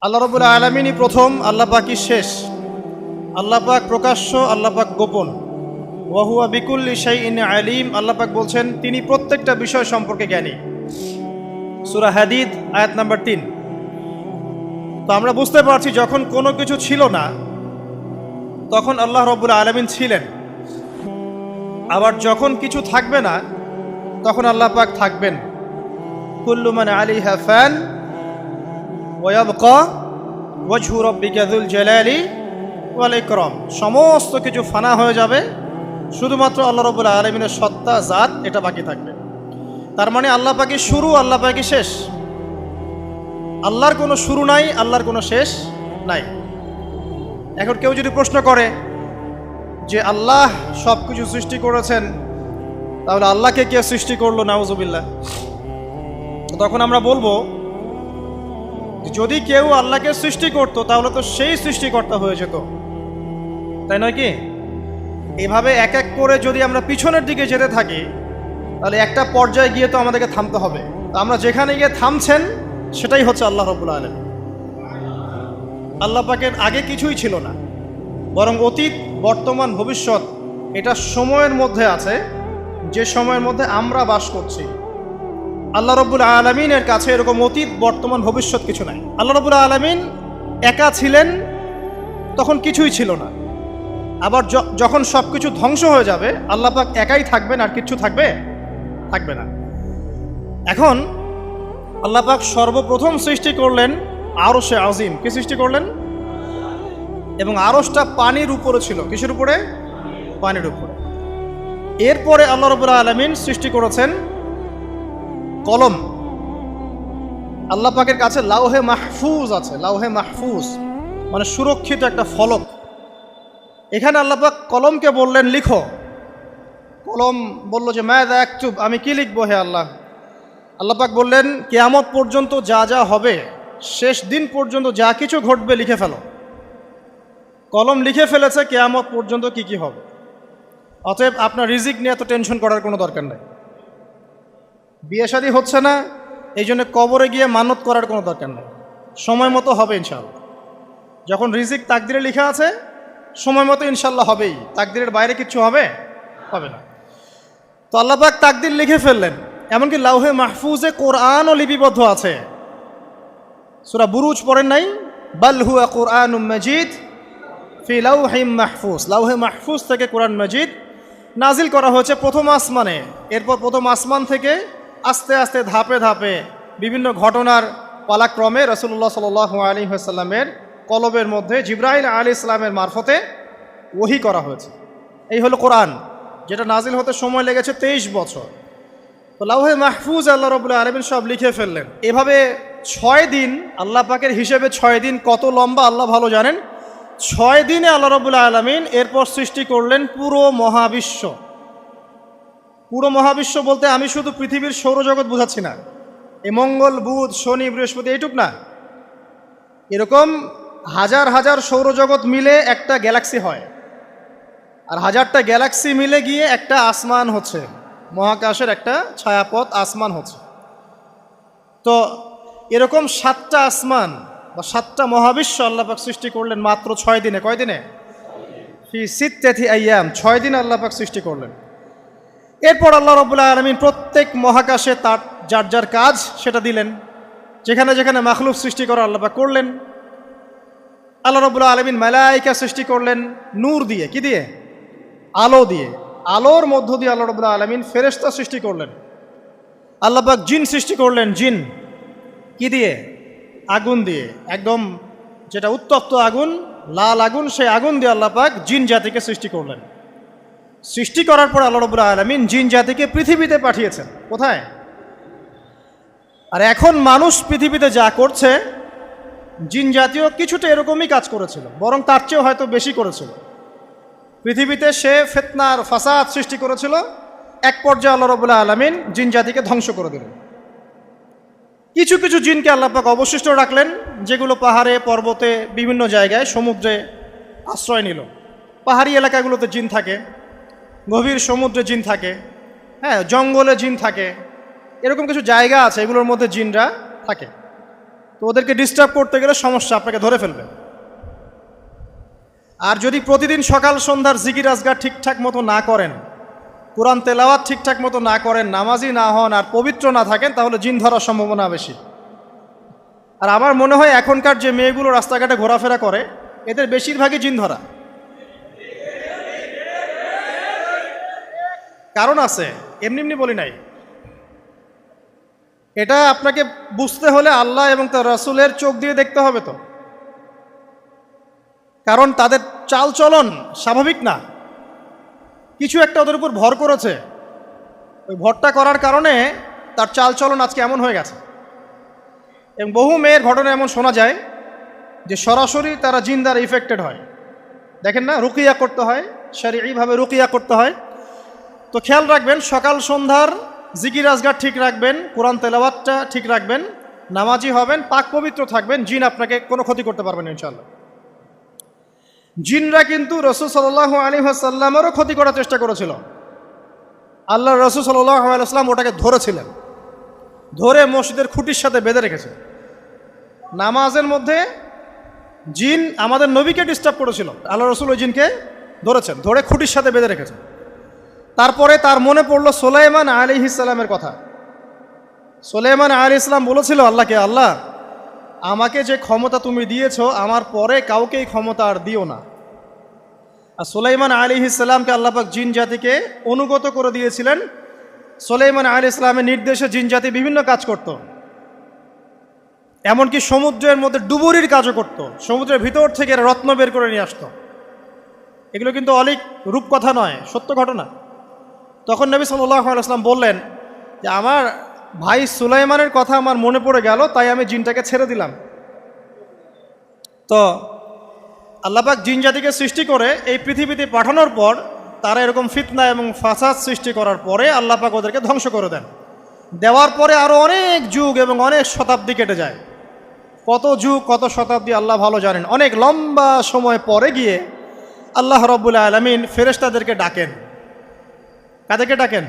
আল্লাহ রাব্বুল আলামিনই প্রথম, আল্লাহ পাকই শেষ। আল্লাহ পাক প্রকাশ্য, আল্লাহ পাক গোপন। ওয়া হুয়া বিকুল্লি শাইইন আলিম। আল্লাহ পাক বলছেন তিনি প্রত্যেকটা বিষয় সম্পর্কে জ্ঞানী। সূরা হাদীদ আয়াত নাম্বার 3। তো আমরা বুঝতে পারছি যখন কোনো কিছু ছিল না তখন আল্লাহ রাব্বুল আলামিন ছিলেন, আবার যখন কিছু থাকবে না তখন আল্লাহ পাক থাকবেন। কুল্লু মান আলাইহা ফান ওয়া ইয়াবকা ওয়াজহু রাব্বিকা যুল জালালি ওয়াল ইকরাম। সমস্ত কিছু ফানা হয়ে যাবে, শুধুমাত্র আল্লাহ রাব্বুল আলামিনের সত্তা, জাত এটা বাকি থাকবে। তার মানে আল্লাহ পাকই শুরু, আল্লাহ পাকই শেষ। আল্লাহর কোনো শুরু নাই, আল্লাহর কোনো শেষ নাই। এখন কেউ যদি প্রশ্ন করে যে আল্লাহ সব কিছু সৃষ্টি করেছেন, তাহলে আল্লাহকে কে সৃষ্টি করলো? নাউজুবিল্লাহ। তখন আমরা বলবো যদি কেউ আল্লাহকে সৃষ্টি করতো তাহলে তো সেই সৃষ্টিকর্তা হয়ে যেত, তাই নয় কি? এভাবে এক এক করে যদি আমরা পিছনের দিকে যেতে থাকি তাহলে একটা পর্যায়ে গিয়ে তো আমাদেরকে থামতে হবে। আমরা যেখানে গিয়ে থামছেন সেটাই হচ্ছে আল্লাহ রাব্বুল আলামিন। আল্লাহ পাকের আগে কিছুই ছিল না, বরং অতীত, বর্তমান, ভবিষ্যৎ এটা সময়ের মধ্যে আছে, যে সময়ের মধ্যে আমরা বাস করছি। আল্লাহ রাব্বুল আলামিনের কাছে এরকম অতীত, বর্তমান, ভবিষ্যৎ কিছু নাই। আল্লাহ রাব্বুল আলামিন একা ছিলেন, তখন কিছুই ছিল না। আবার যখন সব কিছু ধ্বংস হয়ে যাবে আল্লাহ পাক একাই থাকবেন, আর কিছু থাকবে না। এখন আল্লাহ পাক সর্বপ্রথম সৃষ্টি করলেন আরশে আজিম। কি সৃষ্টি করলেন? এবং আরশটা পানির উপরে ছিল। কিসের উপরে? পানির উপরে। এরপরে আল্লাহ রাব্বুল আলামিন সৃষ্টি করেছেন কলম। আল্লাহ পাকের কাছে লাউহে মাহফুজ আছে। লাউহে মাহফুজ মানে সুরক্ষিত একটা ফলক। এখানে আল্লাহ পাক কলমকে বললেন লিখো। কলম বলল যে মাযা আকতুব, আমি কি লিখবো হে আল্লাহ? আল্লাহ পাক বললেন কিয়ামত পর্যন্ত যা যা হবে, শেষ দিন পর্যন্ত যা কিছু ঘটবে লিখে ফেলো। কলম লিখে ফেলেছে কিয়ামত পর্যন্ত কি কি হবে। অতএব আপনার রিজিক নিয়ে এত টেনশন করার কোনো দরকার নেই। বিয়ে শাদী হচ্ছে না, এই জন্য কবরে গিয়ে মানত করার কোনো দরকার নেই। সময় মতো হবে ইনশাআল্লাহ। যখন রিজিক তাকদিরে লেখা আছে সময় মতো ইনশাল্লাহ হবেই। তাকদিরের বাইরে কিচ্ছু হবে না। তো আল্লাহ পাক তাকদির লিখে ফেললেন। এমনকি লাউহে মাহফুজে কোরআনও লিপিবদ্ধ আছে। সূরা বুরুজ পড়েন নাই? বাল হুয়া কুরআনুম মাজিদ ফি লাউহিম মাহফুজ। লাউহে মাহফুজ থেকে কোরআন মাজিদ নাজিল করা হয়েছে প্রথম আসমানে। এরপর প্রথম আসমান থেকে আস্তে আস্তে ধাপে ধাপে বিভিন্ন ঘটনার পালাক্রমে রাসূলুল্লাহ সাল্লাল্লাহু আলাইহি ওয়াসাল্লামের কলবের মধ্যে জিবরাইল আলাইহিস সালামের মারফতে ওহী করা হয়েছে। এই হলো কোরআন, যেটা নাজিল হতে সময় লেগেছে 23 বছর। তো লাউহে মাহফুজ আল্লাহ রাব্বুল আলামিন সব লিখে ফেললেন। এভাবে 6 দিন, আল্লাহ পাকের হিসেবে 6 দিন কত লম্বা আল্লাহ ভালো জানেন। 6 দিনে আল্লাহ রাব্বুল আলামিন এরপর সৃষ্টি করলেন পুরো মহাবিশ্ব। পুরো মহাবিশ্ব বলতে আমি শুধু পৃথিবীর সৌরজগৎ বোঝাচ্ছি না। এই মঙ্গল, বুধ, শনি, বৃহস্পতি এইটুক না, এরকম হাজার হাজার সৌরজগৎ মিলে একটা গ্যালাক্সি হয়, আর হাজারটা গ্যালাক্সি মিলে গিয়ে একটা আসমান হচ্ছে, মহাকাশের একটা ছায়াপথ আসমান হচ্ছে। তো এরকম 7টা আসমান বা 7টা মহাবিশ্ব আল্লাহ পাক সৃষ্টি করলেন মাত্র 6 দিনে। কয় দিনে? ফি সিত্তাতি আইয়াম। 6 দিন আল্লাহ পাক সৃষ্টি করলেন। এরপর আল্লাহ রাব্বুল আলামিন প্রত্যেক মহাকাশে তার যার যার কাজ সেটা দিলেন। যেখানে যেখানে মাখলুক সৃষ্টি করা আল্লাহ পাক করলেন। আল্লাহ রাব্বুল আলামিন মালায়েকা সৃষ্টি করলেন নূর দিয়ে। কি দিয়ে? আলো দিয়ে। আলোর মধ্য দিয়ে আল্লাহ রাব্বুল আলামিন ফেরেশতা সৃষ্টি করলেন। আল্লাহ পাক জিন সৃষ্টি করলেন। জিন কি দিয়ে? আগুন দিয়ে। একদম যেটা উত্তপ্ত আগুন, লাল আগুন, সেই আগুন দিয়ে আল্লাহ পাক জিন জাতিকে সৃষ্টি করলেন। সৃষ্টি করার পর আল্লাহ রাব্বুল আলামিন জিন জাতিকে পৃথিবীতে পাঠিয়েছেন। কোথায়? আর এখন মানুষ পৃথিবীতে যা করছে, জিন জাতীয় কিছুটা এরকমই কাজ করেছিল, বরং তার চেয়েও হয়তো বেশি করেছিল। পৃথিবীতে সে ফিতনার ফাসাদ সৃষ্টি করেছিল। এক পর্যায়ে আল্লাহ রাব্বুল আলামিন জিন জাতিকে ধ্বংস করে দিলেন। কিছু কিছু জিনকে আল্লাহ পাক অবশিষ্ট রাখলেন, যেগুলো পাহাড়ে, পর্বতে, বিভিন্ন জায়গায়, সমুদ্রে আশ্রয় নিল। পাহাড়ি এলাকাগুলোতে জিন থাকে, গভীর সমুদ্রে জিন থাকে, হ্যাঁ, জঙ্গলে জিন থাকে। এরকম কিছু জায়গা আছে, এগুলোর মধ্যে জিনরা থাকে। তো ওদেরকে ডিস্টার্ব করতে গেলে সমস্যা, আপনাকে ধরে ফেলবে। আর যদি প্রতিদিন সকাল সন্ধ্যার জিকির আজগার ঠিকঠাক মতো না করেন, কোরআন তেলাওয়াত ঠিকঠাক মতো না করেন, নামাজি না হন আর পবিত্র না থাকেন, তাহলে জিন ধরার সম্ভাবনা বেশি। আর আমার মনে হয় এখনকার যে মেয়েগুলো রাস্তাঘাটে ঘোরাফেরা করে, এদের বেশিরভাগই জিন ধরা। কারণ আছে, এমনি এমনি বলি নাই। এটা আপনাকে বুঝতে হলে আল্লাহ এবং তার রাসূলের চোখ দিয়ে দেখতে হবে তো। কারণ তাদের চাল চলন স্বাভাবিক না, কিছু একটা ওদের উপর ভর করেছে। ওই ভরটা করার কারণে তার চাল চলন আজকে এমন হয়ে গেছে। এবং বহু মেয়ের ঘটনা এমন শোনা যায় যে সরাসরি তারা জিন দ্বারা ইফেক্টেড হয়। দেখেন না, রুকিয়া করতে হয়, শরীয়ীভাবে রুকিয়া করতে হয়। তো খেয়াল রাখবেন, সকাল সন্ধ্যার জিকির আজগার ঠিক রাখবেন, কোরআন তেলাওয়াতটা ঠিক রাখবেন, নামাজি হবেন, পাক পবিত্র থাকবেন, জিন আপনাকে কোনো ক্ষতি করতে পারবেন না ইনশাআল্লাহ। জিনরা কিন্তু রাসূল সাল্লাল্লাহু আলাইহি ওয়াসাল্লামেরও ক্ষতি করার চেষ্টা করেছিল। আল্লাহ রাসূল সাল্লাল্লাহু আলাইহি ওয়াসাল্লাম ওটাকে ধরেছিলেন, ধরে মসজিদের খুঁটির সাথে বেঁধে রেখেছে। নামাজের মধ্যে জিন আমাদের নবীকে ডিস্টার্ব করেছিল, আল্লাহ রাসূল ওই জিনকে ধরেছেন, ধরে খুঁটির সাথে বেঁধে রেখেছেন। তারপরে তার মনে পড়ল সুলাইমান আলাইহিস সালামের কথা। সুলাইমান আলাইহিস সালাম বলেছিল আল্লাহকে, আল্লাহ আমাকে যে ক্ষমতা তুমি দিয়েছো, আমার পরে কাউকে এই ক্ষমতা আর দিও না। আর সুলাইমান আলাইহিস সালামকে আল্লাহ পাক জিন জাতিকে অনুগত করে দিয়েছিলেন। সুলাইমান আলাইহিস সালামের নির্দেশে জিন জাতি বিভিন্ন কাজ করত, এমনকি সমুদ্রের মধ্যে ডুবুরির কাজও করত, সমুদ্রের ভিতর থেকে রত্ন বের করে নিয়ে আসতো। এগুলো কিন্তু অলিক রূপকথা নয়, সত্য ঘটনা। তখন নবী সাল্লাল্লাহু আলাইহি ওয়াসাল্লাম বললেন যে আমার ভাই সুলাইমানের কথা আমার মনে পড়ে গেল, তাই আমি জিনটাকে ছেড়ে দিলাম। তো আল্লাহ পাক জিন জাতিকে সৃষ্টি করে এই পৃথিবীতে পাঠানোর পর তারা এরকম ফিতনা এবং ফাসাদ সৃষ্টি করার পরে আল্লাহ পাক ওদেরকে ধ্বংস করে দেন। দেওয়ার পরে আরও অনেক যুগ এবং অনেক শতাব্দী কেটে যায়। কত যুগ কত শতাব্দী আল্লাহ ভালো জানেন। অনেক লম্বা সময় পরে গিয়ে আল্লাহ রাব্বুল আলামিন ফেরেশতাদেরকে ডাকেন। কাদেরকে ডাকেন?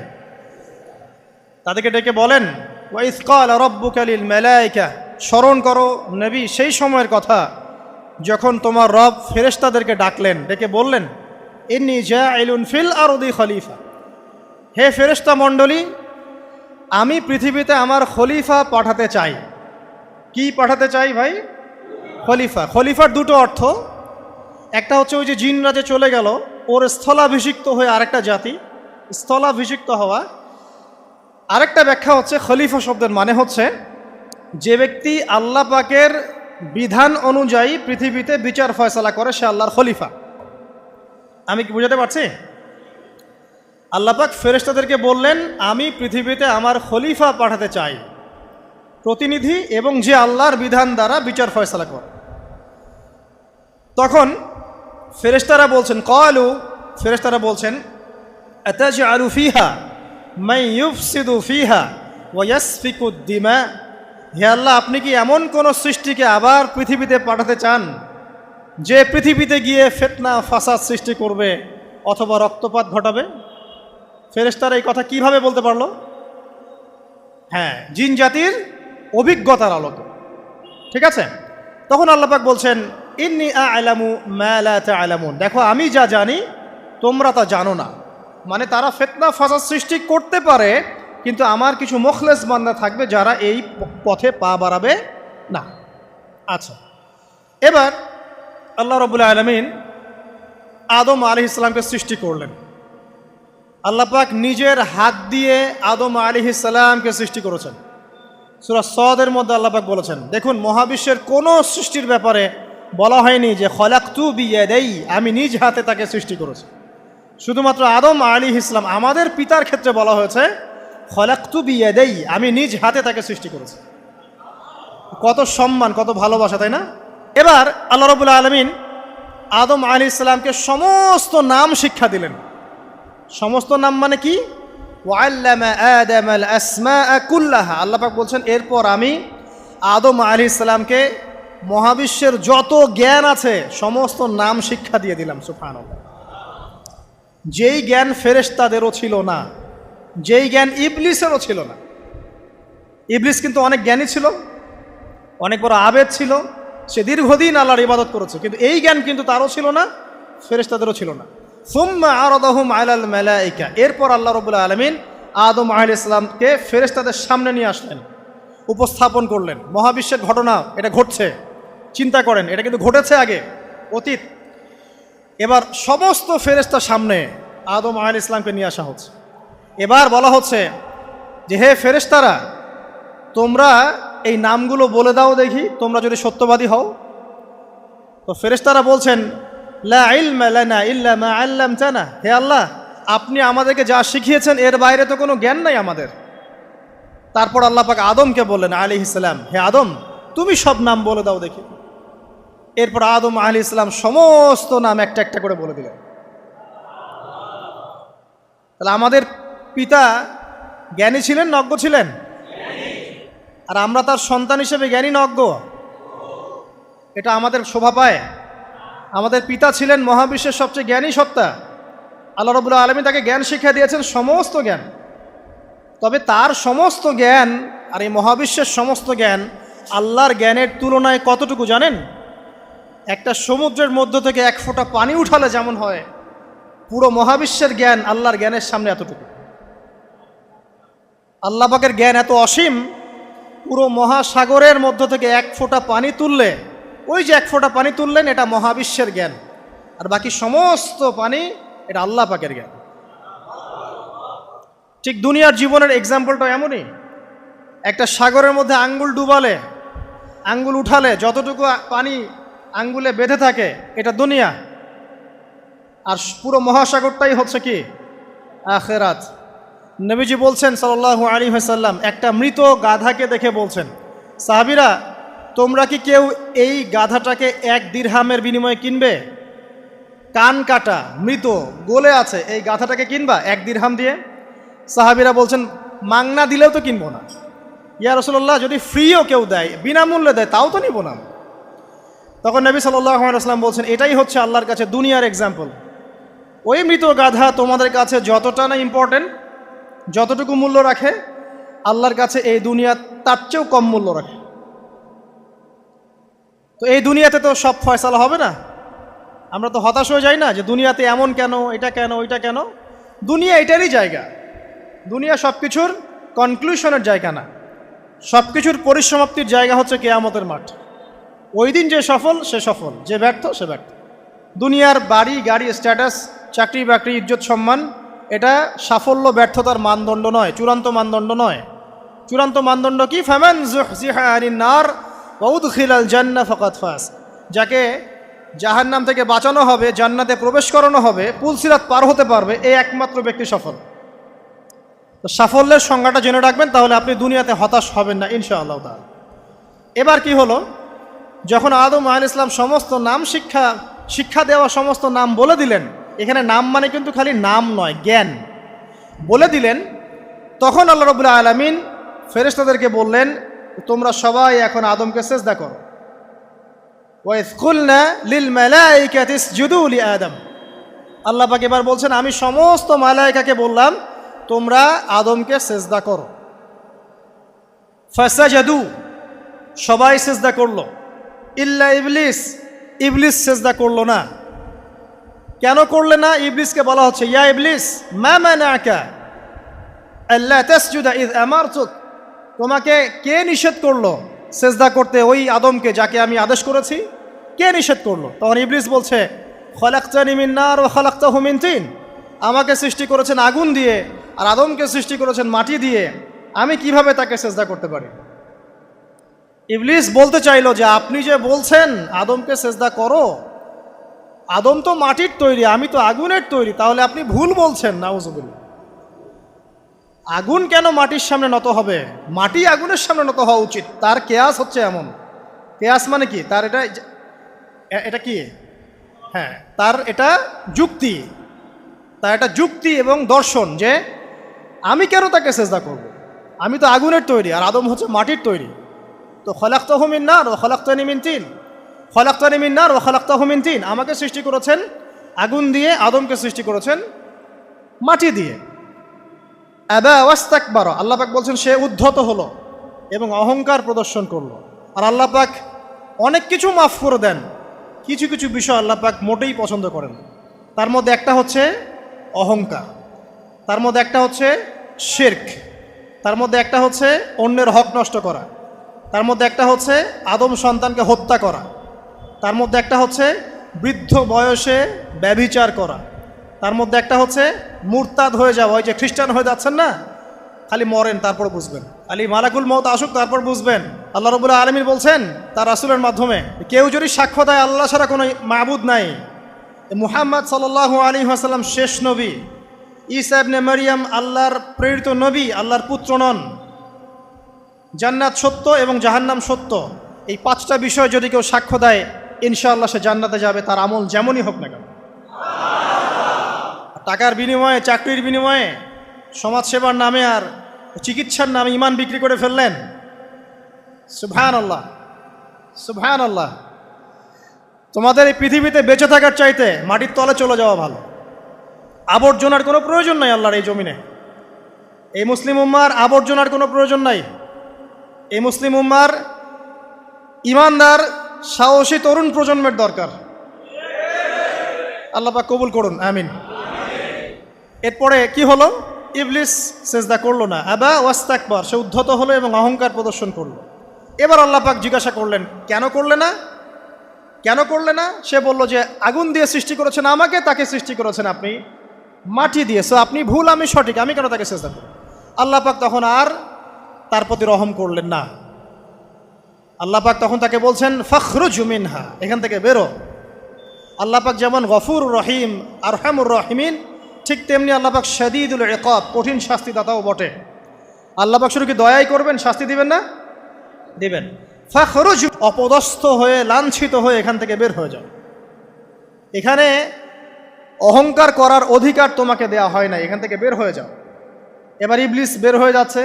তাদেরকে ডেকে বলেন, ওয়া ইয ক্বালা রাব্বুকা লিল মালায়েকা, স্মরণ করো নবী সেই সময়ের কথা যখন তোমার রব ফেরেশতাদেরকে ডাকলেন, ডেকে বললেন, ইন্নী জাইলুন ফিল আরদি খলিফা, হে ফেরেশতা মণ্ডলী, আমি পৃথিবীতে আমার খলিফা পাঠাতে চাই। কি পাঠাতে চাই ভাই? খলিফা। খলিফার দুটো অর্থ, একটা হচ্ছে ওই যে জিনরা যে চলে গেল, ওর স্থলাভিষিক্ত হয়ে আরেকটা জাতি, স্থলাভিষিক্ত হওয়া। আরেকটা ব্যাখ্যা হচ্ছে খলিফা শব্দের মানে হচ্ছে যে ব্যক্তি আল্লাহ পাকের বিধান অনুযায়ী পৃথিবীতে বিচার ফয়সালা করে, সে আল্লাহর খলিফা। আমি কি বুঝাতে পারছি? আল্লাহ পাক ফেরেশতাদেরকে বললেন, আমি পৃথিবীতে আমার খলিফা পাঠাতে চাই, প্রতিনিধি, এবং যে আল্লাহর বিধান দ্বারা বিচার ফয়সালা করে। তখন ফেরেশতারা বলছেন, ক্বালু, ফেরেশতারা বলছেন, আতাজআলু ফিহা মান ইউফসিদু ফিহা ওয়া ইয়াসফিকুদ দিমা, হে আল্লাহ, আপনি কি এমন কোন সৃষ্টিকে আবার পৃথিবীতে পাঠাতে চান যে পৃথিবীতে গিয়ে ফিতনা ফাসাদ সৃষ্টি করবে অথবা রক্তপাত ঘটাবে? ফেরেশতারা এই কথা কিভাবে বলতে পারলো? হ্যাঁ, জিন জাতির অভিজ্ঞতার আলোকে। ঠিক আছে? তখন আল্লাহ পাক বলছেন, ইন্নী আ'লামু মা লা তা'লামুন, দেখো আমি যা জানি তোমরা তা জানো না। মানে তারা ফিতনা ফাসাদ সৃষ্টি করতে পারে, কিন্তু আমার কিছু মুখলেস বান্দা থাকবে যারা এই পথে পা বাড়াবে না। আচ্ছা, এবার আল্লাহ রাব্বুল আলামিন আদম আলাইহিস সালামকে সৃষ্টি করলেন। আল্লাহ পাক নিজের হাত দিয়ে আদম আলাইহিস সালামকে সৃষ্টি করেছেন। সূরা সদের মধ্যে আল্লাহ পাক বলেছেন, দেখুন মহাবিশ্বের কোনো সৃষ্টির ব্যাপারে বলা হয়নি যে খলাকতু বিয়াদাই, আমি নিজ হাতে তাকে সৃষ্টি করেছি। শুধুমাত্র আদম আলাইহিস সালাম, আমাদের পিতার ক্ষেত্রে বলা হয়েছে খলাকতু বিয়াদাই, আমি নিজ হাতে তাকে সৃষ্টি করেছি। কত সম্মান, কত ভালোবাসা, তাই না? এবার আল্লাহ রাব্বুল আলামিন আদম আলাইহিস সালামকে সমস্ত নাম শিক্ষা দিলেন। সমস্ত নাম মানে কি? ওয়াল্লামা আদামাল আসমাআ কুল্লাহা, আল্লাহ পাক বলছেন এরপর আমি আদম আলাইহিস সালামকে মহাবিশ্বের যত জ্ঞান আছে সমস্ত নাম শিক্ষা দিয়ে দিলাম। সুবহানাল্লাহ। যেই জ্ঞান ফেরেশতাদেরও ছিল না, যেই জ্ঞান ইবলিসেরও ছিল না। ইবলিস কিন্তু অনেক জ্ঞানী ছিল, অনেক বড় আবেদ ছিল, সে দীর্ঘদিন আল্লাহর ইবাদত করেছে, কিন্তু এই জ্ঞান কিন্তু তারও ছিল না, ফেরেশতাদেরও ছিল না। সুম্মা আরাদাহুম আলাল মালাইকা, এরপর আল্লাহ রাব্বুল আলামিন আদম আলাইহিস সালামকে ফেরেশতাদের সামনে নিয়ে আসলেন, উপস্থাপন করলেন। মহাবিশ্বের ঘটনা, এটা ঘটছে, চিন্তা করেন, এটা কিন্তু ঘটেছে আগে, অতীত। এবার সমস্ত ফেরেশতার সামনে আদম আলাইহিস সালামকে নিয়ে আসা হচ্ছে। এবার বলা হচ্ছে যে হে ফেরেশতারা, তোমরা এই নামগুলো বলে দাও দেখি, তোমরা যদি সত্যবাদী হও। তো ফেরেশতারা বলছেন লা ইলমা লানা ইল্লা মা আল্লামতানা, হে আল্লাহ, আপনি আমাদেরকে যা শিখিয়েছেন এর বাইরে তো কোনো জ্ঞান নাই আমাদের। তারপর আল্লাহ পাক আদমকে বললেন আলাইহিস সালাম, হে আদম, তুমি সব নাম বলে দাও দেখি। এরপর আদম আলাইহিস সালাম সমস্ত নাম একটা একটা করে বলে দিলেন। তাহলে আমাদের পিতা জ্ঞানী ছিলেন, নজ্ঞ ছিলেন? আর আমরা তার সন্তান হিসেবে জ্ঞানী না অজ্ঞ? এটা আমাদের শোভা পায়? আমাদের পিতা ছিলেন মহাবিশ্বের সবচেয়ে জ্ঞানী সত্তা, আল্লাহ রাব্বুল আলামিন তাকে জ্ঞান শিক্ষা দিয়েছেন, সমস্ত জ্ঞান। তবে তার সমস্ত জ্ঞান আর এই মহাবিশ্বের সমস্ত জ্ঞান আল্লাহর জ্ঞানের তুলনায় কতটুকু জানেন? একটা সমুদ্রের মধ্য থেকে এক ফোঁটা পানি উঠালে যেমন হয়, পুরো মহাবিশ্বের জ্ঞান আল্লাহর জ্ঞানের সামনে এতটুকু। আল্লাহ পাকের জ্ঞান এত অসীম, পুরো মহাসাগরের মধ্য থেকে এক ফোঁটা পানি তুললে, ওই যে এক ফোঁটা পানি তুললেন, এটা মহাবিশ্বের জ্ঞান, আর বাকি সমস্ত পানি এটা আল্লাহ পাকের জ্ঞান। ঠিক দুনিয়ার জীবনের এক্সাম্পলটা এমনই। একটা সাগরের মধ্যে আঙ্গুল ডুবালে, আঙ্গুল উঠালে যতটুকু পানি আঙ্গুলে বেঁধে থাকে, এটা দুনিয়া। আর পুরো মহাসাগরটাই হচ্ছে কি? আখিরাত। নবীজি বলছেন সাল্লাল্লাহু আলাইহি ওয়াসাল্লাম, একটা মৃত গাধাকে দেখে বলছেন, সাহাবীরা, তোমরা কি কেউ এই গাধাটাকে 1 দিরহামের বিনিময়ে কিনবে? কান কাটা, মৃত, গলে আছে, এই গাধাটাকে কিনবা 1 দিরহাম দিয়ে? সাহাবীরা বলছেন, মাংনা দিলেও তো কিনবো না। ইয়া রাসূলুল্লাহ, যদি ফ্রিও কেউ দেয়, বিনামূল্যে দেয়, তাও তো নিব না। তখন নবী সাল্লাল্লাহু আলাইহি ওয়াসাল্লাম বলছেন, এটাই হচ্ছে আল্লাহর কাছে দুনিয়ার এক্সাম্পল। ওই মৃত গাধা তোমাদের কাছে যতটা না ইম্পর্টেন্ট, যতটুকু মূল্য রাখে, আল্লাহর কাছে এই দুনিয়া তার চেয়েও কম মূল্য রাখে। তো এই দুনিয়াতে তো সব ফয়সালা হবে না। আমরা তো হতাশ হয়ে যাই না যে দুনিয়াতে এমন কেন, এটা কেন, ওইটা কেন। দুনিয়া এটারই জায়গা, দুনিয়া সব কিছুর কনক্লুশনের জায়গা না, সব কিছুর পরিসমাপ্তির জায়গা হচ্ছে কিয়ামতের মাঠ। ওই দিন যে সফল সে সফল, যে ব্যর্থ সে ব্যর্থ। দুনিয়ার বাড়ি গাড়ি, স্ট্যাটাস, চাকরি বাকরি, ইজ্জত সম্মান, এটা সাফল্য ব্যর্থতার মানদণ্ড নয়, চূড়ান্ত মানদণ্ড নয়। চূড়ান্ত মানদণ্ড কি? ফামান যুহজিহা আনিন নার ওয়া উদখিলাল জান্নাহ ফাকাদ ফাজ, যাকে জাহান্নাম থেকে বাঁচানো হবে, জান্নাতে প্রবেশ করানো হবে, পুলসিরাত পার হতে পারবে, এই একমাত্র ব্যক্তি সফল। তো সাফল্যের সংজ্ঞাটা জেনে রাখবেন, তাহলে আপনি দুনিয়াতে হতাশ হবেন না ইনশাআল্লাহ তাআলা। এবার কি হলো, যখন আদম আলাইহিস সালাম সমস্ত নাম শিক্ষা দেওয়া সমস্ত নাম বলে দিলেন, এখানে নাম মানে কিন্তু খালি নাম নয়, জ্ঞান বলে দিলেন, তখন আল্লাহ রাব্বুল আলামিন ফেরেশতাদেরকে বললেন, তোমরা সবাই এখন আদমকে সিজদা করো। ওয়া ইয কুলনা লিল মালাইকাতি ইসজুদু লি আদম, আল্লাহ পাক এবার বলছেন, আমি সমস্ত মালায়েকাকে বললাম তোমরা আদমকে সিজদা করো। ফাসাজাদু, সবাই সিজদা করলো, ইল্লা ইবলিস, ইবলিস সিজদা করলো না। কেন করলে না? ইবলিসকে বলা হচ্ছে, ইয়া ইবলিস মা মানাকা আল্লা তাসজুদা ইয আমারতুক, তোমাকে কে নিষেধ করলো সিজদা করতে ওই আদমকে যাকে আমি আদেশ করেছি? কে নিষেধ করলো? তখন ইবলিস বলছে, খলাকতানি মিন নার ওয়া খলাকতাহু মিন তিন, আমাকে সৃষ্টি করেছেন আগুন দিয়ে আর আদমকে সৃষ্টি করেছেন মাটি দিয়ে, আমি কিভাবে তাকে সিজদা করতে পারি? ইবলিস বলতে চাইলো যে আপনি যে বলছেন আদমকে সিজদা করো, আদম তো মাটির তৈরি, আমি তো আগুনের তৈরি, তাহলে আপনি ভুল বলছেন। নাউজুবিল্লাহ। আগুন কেন মাটির সামনে নত হবে? মাটি আগুনের সামনে নত হওয়া উচিত। তার কেয়াস হচ্ছে এমন, কেয়াস মানে কি? তার এটা কি? হ্যাঁ, তার এটা যুক্তি, তার এটা যুক্তি এবং দর্শন যে আমি কেন তাকে সিজদা করব? আমি তো আগুনের তৈরি আর আদম হচ্ছে মাটির তৈরি। তো খলাকতাহু মিন নার ওয়া খলাকতানি মিন তিন, খলাকতানি মিন নার ওয়া খলাকতাহু মিন তিন, আমাকে সৃষ্টি করেছেন আগুন দিয়ে, আদমকে সৃষ্টি করেছেন মাটি দিয়ে। আবা ওয়াস্তাকবারা, আল্লাহ পাক বলছেন সে উদ্ধত হলো এবং অহংকার প্রদর্শন করলো। আর আল্লাহ পাক অনেক কিছু মাফ করে দেন, কিছু কিছু বিষয় আল্লাহ পাক মোটেই পছন্দ করেন। তার মধ্যে একটা হচ্ছে অহংকার, তার মধ্যে একটা হচ্ছে শিরক, তার মধ্যে একটা হচ্ছে অন্যের হক নষ্ট করা, তার মধ্যে একটা হচ্ছে আদম সন্তানকে হত্যা করা, তার মধ্যে একটা হচ্ছে বৃদ্ধ বয়সে ব্যভিচার করা, তার মধ্যে একটা হচ্ছে মুরতাদ হয়ে যাওয়া। ওই যে খ্রিস্টান হয়ে যাচ্ছেন না, খালি মরেন তারপর বুঝবেন, খালি মালাকুল মউত আসুক তারপর বুঝবেন। আল্লাহ রাব্বুল আলামিন বলছেন তার রাসূলের মাধ্যমে, কেউ যদি সাক্ষ্য দেয় আল্লাহ ছাড়া কোনো মাবুদ নাই, মুহাম্মদ সাল্লাল্লাহু আলাইহি ওয়াসাল্লাম শেষ নবী, ঈসা ইবনে মারইয়াম আল্লাহর প্রেরিত নবী, আল্লাহর পুত্র নন, জান্নাত সত্য এবং জাহান্নাম সত্য, এই পাঁচটা বিষয় যদি কেউ সাক্ষ্য দেয় ইনশাআল্লাহ সে জান্নাতে যাবে, তার আমল যেমনই হোক না কেন। টাকার বিনিময়ে, চাকরির বিনিময়ে, সমাজসেবার নামে আর চিকিৎসার নামে ইমান বিক্রি করে ফেললেন, সুবহানাল্লাহ সুবহানাল্লাহ। তোমাদের এই পৃথিবীতে বেঁচে থাকার চাইতে মাটির তলে চলে যাওয়া ভালো। আবর্জনার কোনো প্রয়োজন নাই আল্লাহর এই জমিনে। এই মুসলিম উম্মার আবর্জনার কোনো প্রয়োজন নাই। এই মুসলিম উম্মার ইমানদার সাহসী তরুণ প্রজন্মের দরকার। আল্লাহ পাক কবুল করুন, আমিন। এরপরে কি হলো? ইবলিস সেজদা করলো না, আবা ওয়াস্তাকবার, সে উদ্ধত হলো এবং অহংকার প্রদর্শন করলো। এবার আল্লাহ পাক জিজ্ঞাসা করলেন, কেন করলে না, কেন করলে না? সে বলল যে আগুন দিয়ে সৃষ্টি করেছেন আমাকে, তাকে সৃষ্টি করেছেন আপনি মাটি দিয়ে, সো আপনি ভুল আমি সঠিক, আমি কেন তাকে সেজদা করব? আল্লাহ পাক তখন আর তার প্রতি রহম করলেন না। আল্লাহ পাক তখন তাকে বলছেন ফখরুজ মিনহা, এখান থেকে বেরো। আল্লাহ পাক যেমন গফুর রহিম আরহামুর রহিমিন, ঠিক তেমনি আল্লাহ পাক শাদীদুল ইকাব, কঠিন শাস্তিদাতাও বটে। আল্লাহ পাক শুধু কি দয়াই করবেন, শাস্তি দিবেন না? দিবেন। ফখরুজ, অপদস্থ হয়ে লাঞ্ছিত হয়ে এখান থেকে বের হয়ে যাও। এখানে অহংকার করার অধিকার তোমাকে দেয়া হয় না, এখান থেকে বের হয়ে যাও। এবার ইবলিস বের হয়ে যাচ্ছে।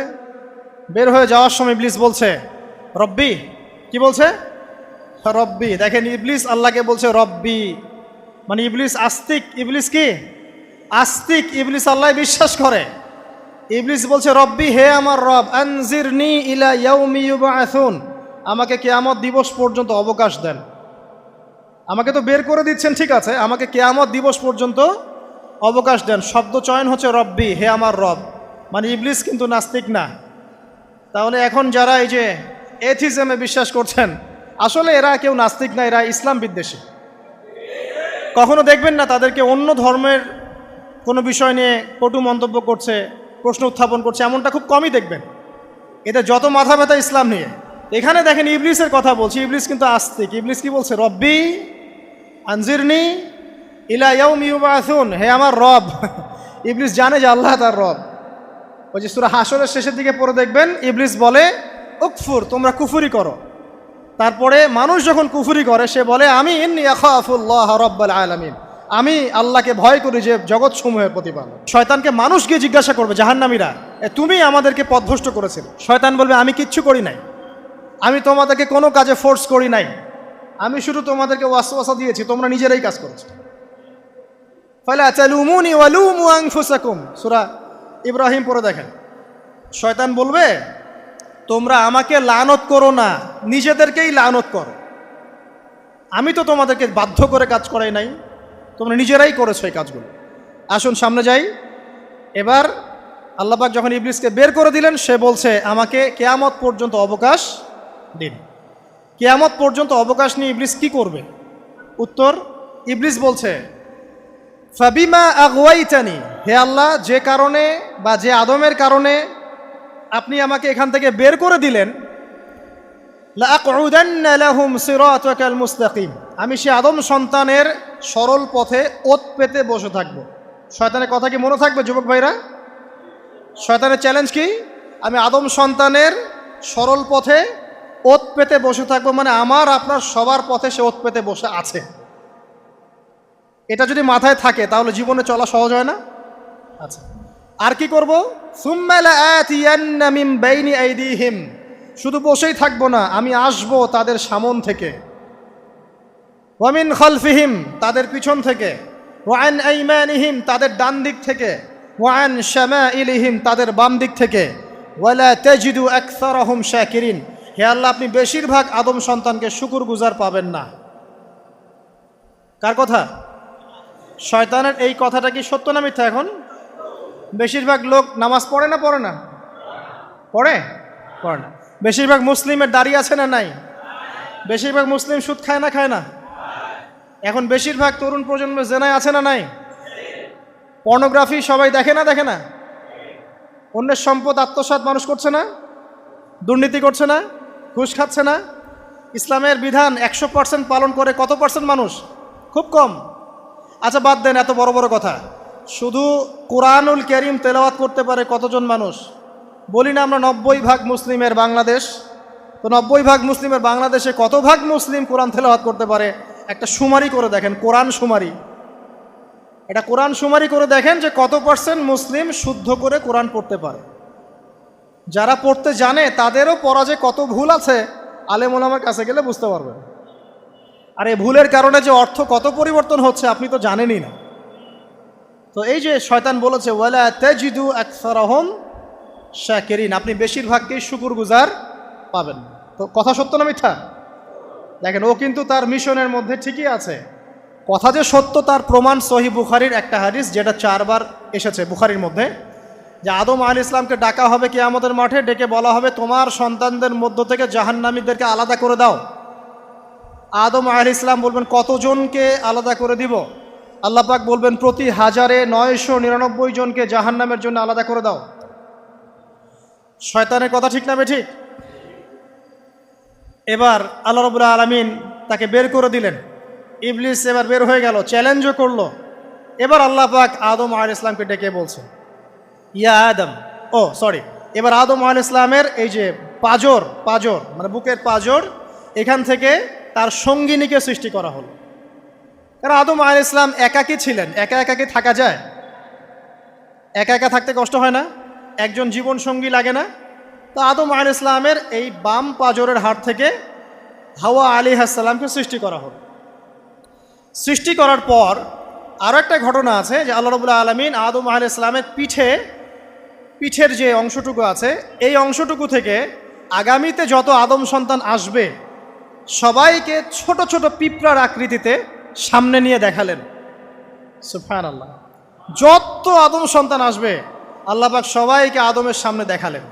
বের হয়ে যাওয়ার সময় ইবলিস বলছে রব্বি, কি বলছে? রব্বি। দেখেন ইবলিস আল্লাহকে বলছে রব্বি, মানে ইবলিস আস্তিক। ইবলিস কি আস্তিক? ইবলিস আল্লাহ বিশ্বাস করে। ইবলিস বলছে রব্বি, হে আমার রব, আনজিরনি ইলা ইয়াউমি ইউবআসুন, আমাকে কিয়ামত দিবস পর্যন্ত অবকাশ দেন। আমাকে তো বের করে দিচ্ছেন, ঠিক আছে, আমাকে কিয়ামত দিবস পর্যন্ত অবকাশ দেন। শব্দ চয়ন হচ্ছে রব্বি, হে আমার রব, মানে ইবলিস কিন্তু নাস্তিক না। তাহলে এখন যারা এই যে এথিজমে বিশ্বাস করছেন, আসলে এরা কেউ নাস্তিক না, এরা ইসলাম বিদ্বেষী। কখনো দেখবেন না তাদেরকে অন্য ধর্মের কোনো বিষয় নিয়ে কটু মন্তব্য করছে, প্রশ্ন উত্থাপন করছে, এমনটা খুব কমই দেখবেন। এদের যত মাথা ব্যথা ইসলাম নিয়ে। এখানে দেখেন ইবলিসের কথা বলছি, ইবলিস কিন্তু আস্তিক। ইবলিস কি বলছে? রব্বি আনজিরনি ইলা ইয়াউমি ইউবআসুন, হে আমার রব। ইবলিস জানে যে আল্লাহ তার রব। ওই যে সূরা হাশরের শেষের দিকে পড়ে দেখবেন ইবলিস বলে উকফুর, তোমরা কুফরি করো। তারপরে মানুষ যখন কুফরি করে সে বলে আমি ইন্নী আখাফুল্লাহ রাব্বাল আলামিন, আমি আল্লাহকে ভয় করি যে জগৎ সমূহের প্রতিপালক। শয়তানকে মানুষ গিয়ে জিজ্ঞাসা করবে, জাহান্নামীরা, তুমি আমাদেরকে পথভ্রষ্ট করেছিলে। শয়তান বলবে আমি কিচ্ছু করি নাই, আমি তোমাদেরকে কোনো কাজে ফোর্স করি নাই, আমি শুধু তোমাদেরকে ওয়াসওয়াসা দিয়েছি, তোমরা নিজেরাই কাজ করেছো। ফালা তালুমুনি ওয়ালুমু আনফুসাকুম, সূরা ইব্রাহিম পড়ে দেখেন। শয়তান বলবে তোমরা আমাকে লানত করো না, নিজেদেরকেই লানত করো, আমি তো তোমাদেরকে বাধ্য করে কাজ করাই নাই, তোমরা নিজেরাই করেছো এই কাজগুলো। আসুন সামনে যাই। এবার আল্লাহ পাক যখন ইবলিসকে বের করে দিলেন, সে বলছে আমাকে কিয়ামত পর্যন্ত অবকাশ দিন। কিয়ামত পর্যন্ত অবকাশ নিয়ে ইবলিস কি করবে? উত্তর, ইবলিস বলছে ফাবিমা আগওয়াইতানি, হে আল্লাহ, যে কারণে বা যে আদমের কারণে আপনি আমাকে এখান থেকে বের করে দিলেন, লাআকউদান্না লাহুম সিরাতাকাল মুস্তাকিম, আমি সে আদম সন্তানের সরল পথে ওত পেতে বসে থাকব। শয়তানের কথা কি মনে থাকবে যুবক ভাইরা? শয়তানের চ্যালেঞ্জ কি? আমি আদম সন্তানের সরল পথে ওত পেতে বসে থাকবো, মানে আমার আপনার সবার পথে সে ওত পেতে বসে আছে। এটা যদি মাথায় থাকে তাহলে জীবনে চলা সহজ হয় না? আচ্ছা, আর কি করব? সুম্মা লাআতিয়ান্না মিন বাইনি আইদিহিম, শুধু বসেই থাকবো না, আমি আসবো তাদের সামন থেকে, ওয়া মিন খালফিহিম, তাদের পিছন থেকে, ওয়া আন আইমানিহিম, তাদের ডান দিক থেকে, ওয়া আন শামাইলিহিম, তাদের বাম দিক থেকে, ওয়ালা তাজিদু আকসারাহুম শাকিরিন, হে আল্লাহ, আপনি বেশিরভাগ আদম সন্তানকে শুকরগুজার পাবেন না। কার কথা? শয়তানের। এই কথাটা কি সত্য না মিথ্যা? এখন বেশিরভাগ লোক নামাজ পড়ে না পড়ে না? পড়ে পড়ে না। বেশিরভাগ মুসলিমের দাড়ি আছে না নাই? বেশিরভাগ মুসলিম সুদ খায় না খায় না? এখন বেশিরভাগ তরুণ প্রজন্মের জেনায় আছে না নাই? পর্নোগ্রাফি সবাই দেখে না দেখে না? অন্যের সম্পদ আত্মসাৎ মানুষ করছে না? দুর্নীতি করছে না? ঘুষ খাচ্ছে না? ইসলামের বিধান 100% পালন করে কত পার্সেন্ট মানুষ? খুব কম। আচ্ছা বাদ দেন এত বড় বড় কথা, শুধু কোরআনুল কারীম তেলাওয়াত করতে পারে কতজন মানুষ? বলি না আমরা 90% মুসলিমের বাংলাদেশ, তো 90% মুসলিমের বাংলাদেশে কত ভাগ মুসলিম কোরআন তেলাওয়াত করতে পারে? একটা শুমারি করে দেখেন, কোরআন শুমারি। এটা কোরআন শুমারি করে দেখেন যে কত পার্সেন্ট মুসলিম শুদ্ধ করে কোরআন পড়তে পারে। যারা পড়তে জানে তাদেরও পড়া যে কত ভুল আছে, আলেম ওলামার কাছে গেলে বুঝতে পারবেন। আর এই ভুলের কারণে যে অর্থ কত পরিবর্তন হচ্ছে আপনি তো জানেনই না। তো এই যে শয়তান বলেছে ওয়ালা তাজিদু আকসারাহুম শাকিরিন, আপনি বেশিরভাগকেই শুকরগুজার পাবেন। তো কথা সত্য না মিথ্যা? দেখেন, ও কিন্তু তার মিশনের মধ্যে ঠিকই আছে। কথা যে সত্য তার প্রমাণ সহিহ বুখারীর একটা হাদিস, যেটা 4 বার এসেছে বুখারীর মধ্যে, যে আদম আলাইহিস সালামকে ডাকা হবে কিয়ামতের মাঠে, ডেকে বলা হবে তোমার সন্তানদের মধ্য থেকে জাহান্নামীদেরকে আলাদা করে দাও। আদম আলাইহিস সালাম বলবেন কতজনকে আলাদা করে দিব? আল্লাহ পাক বলবেন প্রতি 1099 জনকে জাহান্নামের জন্য আলাদা করে দাও। শয়তানের কথা ঠিক না বেঠিক? এবার আল্লাহ রাব্বুল আলামিন তাকে বের করে দিলেন। ইবলিস এবার বের হয়ে গেল, চ্যালেঞ্জও করলো। এবার আল্লাহ পাক আদম আলাইহিস সালামকে ডেকে বলছে ইয়া আদম, এবার আদম আলাইহিস সালামের এই যে পাজর মানে বুকের পাজর, এখান থেকে তার সঙ্গিনীকে সৃষ্টি করা হলো। কারণ আদম আলাইহিস সালাম একাকী ছিলেন। একা কি থাকা যায়? একা থাকতে কষ্ট হয় না? একজন জীবন সঙ্গী লাগে না? তো আদম আলাইহিস সালামের এই বাম পাজরের হাড় থেকে হাওয়া আলাইহিস সালামকে সৃষ্টি করা হলো। সৃষ্টি করার পর আরও একটা ঘটনা আছে যে আল্লাহ রাব্বুল আলামিন আদম আলাইহিস সালামের পিঠের যে অংশটুকু আছে, এই অংশটুকু থেকে আগামীতে যত আদম সন্তান আসবে সবাইকে ছোট ছোট পিঁপড়ার আকৃতিতে সামনে নিয়ে দেখালেন। সুবহানাল্লাহ। যত আদম সন্তান আসবে আল্লাহ পাক সবাইকে আদমের সামনে দেখালেন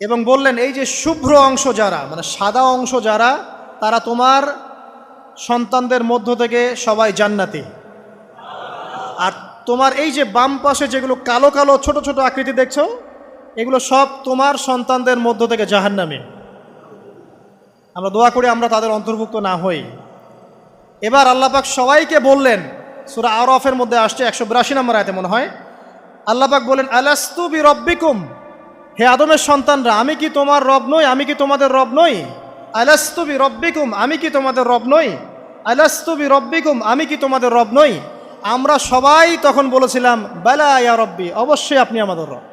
এবং বললেন এই যে শুভ্র অংশ যারা, মানে সাদা অংশ যারা, তারা তোমার সন্তানদের মধ্য থেকে সবাই জান্নাতি। আর তোমার এই যে বাম পাশে যেগুলো কালো কালো ছোট ছোট আকৃতি দেখছো, এগুলো সব তোমার সন্তানদের মধ্য থেকে জাহান্নামী। আমরা দোয়া করি আমরা তাদের অন্তর্ভুক্ত না হই। এবার আল্লাহ পাক সবাইকে বললেন, সূরা আরাফের মধ্যে আসছে 182 নম্বর আয়াতে মনে হয়, আল্লাহ পাক বলেন আলাস্তু বিরব্বিকুম, হে আদমের সন্তানরা আমি কি তোমার রব নই? আমি কি তোমাদের রব নই? আলাস্তু বিরব্বিকুম, আমি কি তোমাদের রব নই? আলাস্তু বিরব্বিকুম, আমি কি তোমাদের রব নই? আমরা সবাই তখন বলেছিলাম বালা ইয়া রব্বি, অবশ্যই আপনি আমাদের রব।